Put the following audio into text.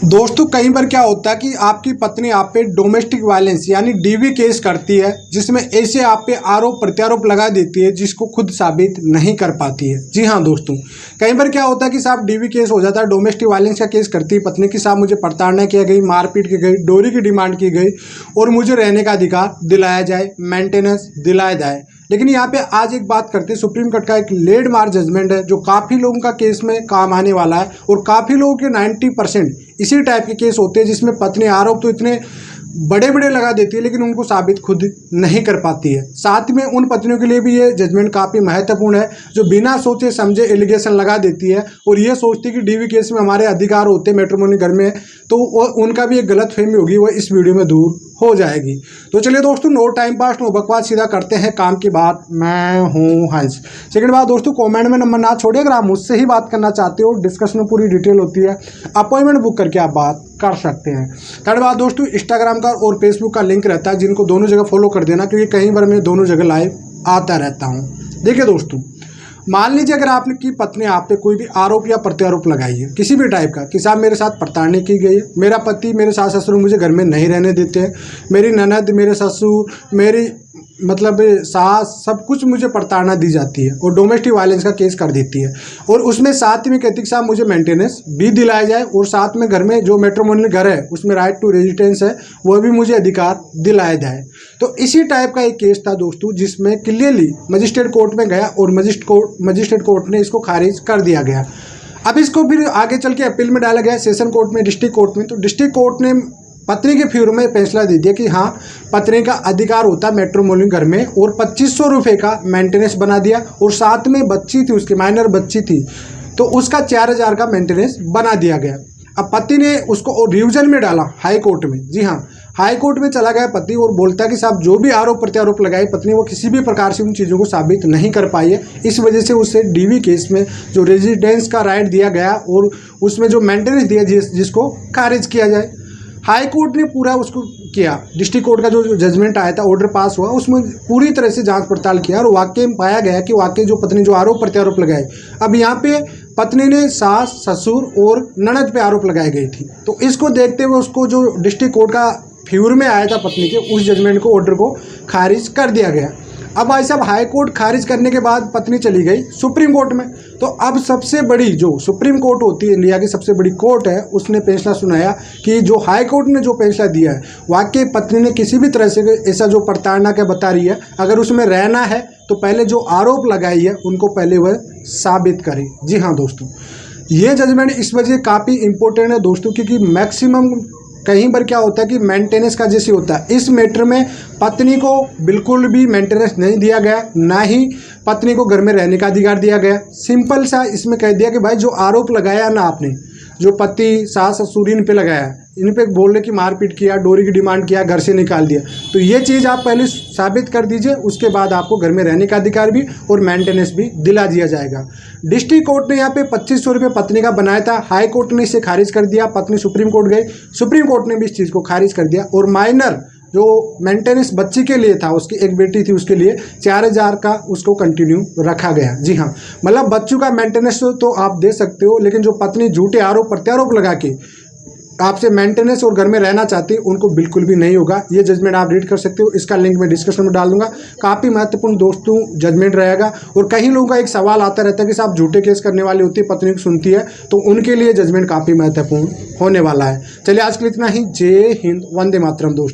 दोस्तों कई बार क्या होता है कि आपकी पत्नी आप पे डोमेस्टिक वायलेंस यानी डीवी केस करती है, जिसमें ऐसे आप पे आरोप प्रत्यारोप लगा देती है जिसको खुद साबित नहीं कर पाती है। जी हाँ दोस्तों, कई बार क्या होता है कि साहब डीवी केस हो जाता है, डोमेस्टिक वायलेंस का केस करती है पत्नी की, साहब मुझे प्रताड़ना किया गई, मारपीट की गई, डोरी की डिमांड की गई और मुझे रहने का अधिकार दिलाया जाए, मेंटेनेंस दिलाया जाए। लेकिन यहाँ पे आज एक बात करते हैं, सुप्रीम कोर्ट का एक लैंडमार्क जजमेंट है जो काफ़ी लोगों का केस में काम आने वाला है और काफ़ी लोगों के 90% इसी टाइप के केस होते हैं जिसमें पत्नी आरोप तो इतने बड़े बड़े लगा देती है लेकिन उनको साबित खुद नहीं कर पाती है। साथ में उन पत्नियों के लिए भी ये जजमेंट काफ़ी महत्वपूर्ण है जो बिना सोचे समझे एलिगेशन लगा देती है और ये सोचती है कि डीवी केस में हमारे अधिकार होते हैं मैट्रिमोनी घर में, तो उनका भी एक गलत फहमी होगी, वो इस वीडियो में दूर हो जाएगी। तो चलिए दोस्तों, नो टाइम पास नो बकवास, सीधा करते हैं काम की बात। मैं हूँ हंस। सेकंड बात दोस्तों, कमेंट में नंबर ना छोड़िए, अगर आप मुझसे ही बात करना चाहते हो, डिस्कशन में पूरी डिटेल होती है, अपॉइंटमेंट बुक करके आप बात कर सकते हैं। थर्ड बात दोस्तों, इंस्टाग्राम का और फेसबुक का लिंक रहता है, जिनको दोनों जगह फॉलो कर देना क्योंकि कई बार मैं दोनों जगह लाइव आता रहता हूँ। देखिए दोस्तों, मान लीजिए अगर आपने की पत्नी आप पे कोई भी आरोप या प्रत्यारोप लगाई है किसी भी टाइप का कि साहब मेरे साथ प्रताड़ना की गई है, मेरा पति मेरे सास ससुर मुझे घर में नहीं रहने देते हैं, मेरी ननद मेरे ससुर मेरी मतलब सास सब कुछ मुझे प्रताड़ना दी जाती है और डोमेस्टिक वायलेंस का केस कर देती है और उसमें साथ में कहती कि साहब मुझे मेंटेनेंस भी दिलाया जाए और साथ में घर में जो मैट्रिमोनियल घर है उसमें राइट टू रेजिडेंस है वो भी मुझे अधिकार दिलाया जाए। तो इसी टाइप का एक केस था दोस्तों जिसमें क्लियरली मजिस्ट्रेट कोर्ट में गया और मजिस्ट्रेट कोर्ट ने इसको खारिज कर दिया गया। अब इसको फिर आगे चल के अपील में डाला गया सेशन कोर्ट में, डिस्ट्रिक्ट कोर्ट में। तो डिस्ट्रिक्ट कोर्ट ने पत्नी के फेवर में फैसला दे दिया कि हाँ पत्नी का अधिकार होता है मैट्रिमोनियल घर में और 2500 रुपये का मेंटेनेंस बना दिया और साथ में बच्ची थी, उसकी माइनर बच्ची थी तो उसका 4000 का मेंटेनेंस बना दिया गया। अब पति ने उसको रिवीजन में डाला हाई कोर्ट में। जी हाँ, हाई कोर्ट में चला गया पति और बोलता है कि साहब जो भी आरोप प्रत्यारोप लगाए पत्नी वो किसी भी प्रकार से उन चीज़ों को साबित नहीं कर पाई है, इस वजह से उसे डीवी केस में जो रेजिडेंस का राइट दिया गया और उसमें जो मेंटेनेंस दिया जिसको खारिज किया जाए। हाई कोर्ट ने पूरा उसको किया, डिस्ट्रिक्ट कोर्ट का जो जजमेंट आया था, ऑर्डर पास हुआ, उसमें पूरी तरह से जांच पड़ताल किया और वाकई में पाया गया कि वाकई जो पत्नी जो आरोप प्रत्यारोप लगाए, अब यहाँ पे पत्नी ने सास ससुर और ननद पे आरोप लगाई गई थी। तो इसको देखते हुए उसको जो डिस्ट्रिक्ट कोर्ट का फेवर में आया था पत्नी के, उस जजमेंट को ऑर्डर को खारिज कर दिया गया। अब भाई साहब हाई कोर्ट खारिज करने के बाद पत्नी चली गई सुप्रीम कोर्ट में। तो अब सबसे बड़ी जो सुप्रीम कोर्ट होती है, इंडिया की सबसे बड़ी कोर्ट है, उसने फैसला सुनाया कि जो हाई कोर्ट ने जो फैसला दिया है वाकई पत्नी ने किसी भी तरह से ऐसा जो प्रताड़ना का बता रही है, अगर उसमें रहना है तो पहले जो आरोप लगाई है उनको पहले वह साबित करे। जी हाँ दोस्तों, ये जजमेंट इस वजह काफ़ी इंपॉर्टेंट है दोस्तों क्योंकि मैक्सिमम कहीं पर क्या होता है कि मेंटेनेंस का जैसे होता है, इस मैटर में पत्नी को बिल्कुल भी मेंटेनेंस नहीं दिया गया, ना ही पत्नी को घर में रहने का अधिकार दिया गया। सिंपल सा इसमें कह दिया कि भाई जो आरोप लगाया ना आपने, जो पति सास ससुर इन पे लगाया, इन पे बोलने की मारपीट किया, डोरी की डिमांड किया, घर से निकाल दिया, तो ये चीज़ आप पहले साबित कर दीजिए, उसके बाद आपको घर में रहने का अधिकार भी और मेंटेनेंस भी दिला दिया जाएगा। डिस्ट्रिक्ट कोर्ट ने यहाँ पे 2500 रुपये पत्नी का बनाया था, हाई कोर्ट ने इसे खारिज कर दिया, पत्नी सुप्रीम कोर्ट गई, सुप्रीम कोर्ट ने भी इस चीज़ को खारिज कर दिया और माइनर जो मेंटेनेंस बच्ची के लिए था, उसकी एक बेटी थी, उसके लिए 4000 का उसको कंटिन्यू रखा गया। जी हाँ, मतलब बच्चों का मेंटेनेंस तो आप दे सकते हो, लेकिन जो पत्नी झूठे आरोप प्रत्यारोप लगा के आपसे मेंटेनेंस और घर में रहना चाहती है उनको बिल्कुल भी नहीं होगा। ये जजमेंट आप रीड कर सकते हो, इसका लिंक मैं डिस्क्रिप्शन में डाल दूंगा। काफ़ी महत्वपूर्ण दोस्तों जजमेंट रहेगा और कई लोगों का एक सवाल आता रहता है कि साहब झूठे केस करने वाली होती है, पत्नी को सुनती है, तो उनके लिए जजमेंट काफ़ी महत्वपूर्ण होने वाला है। चलिए आज के लिए इतना ही। जय हिंद, वंदे मातरम दोस्तों।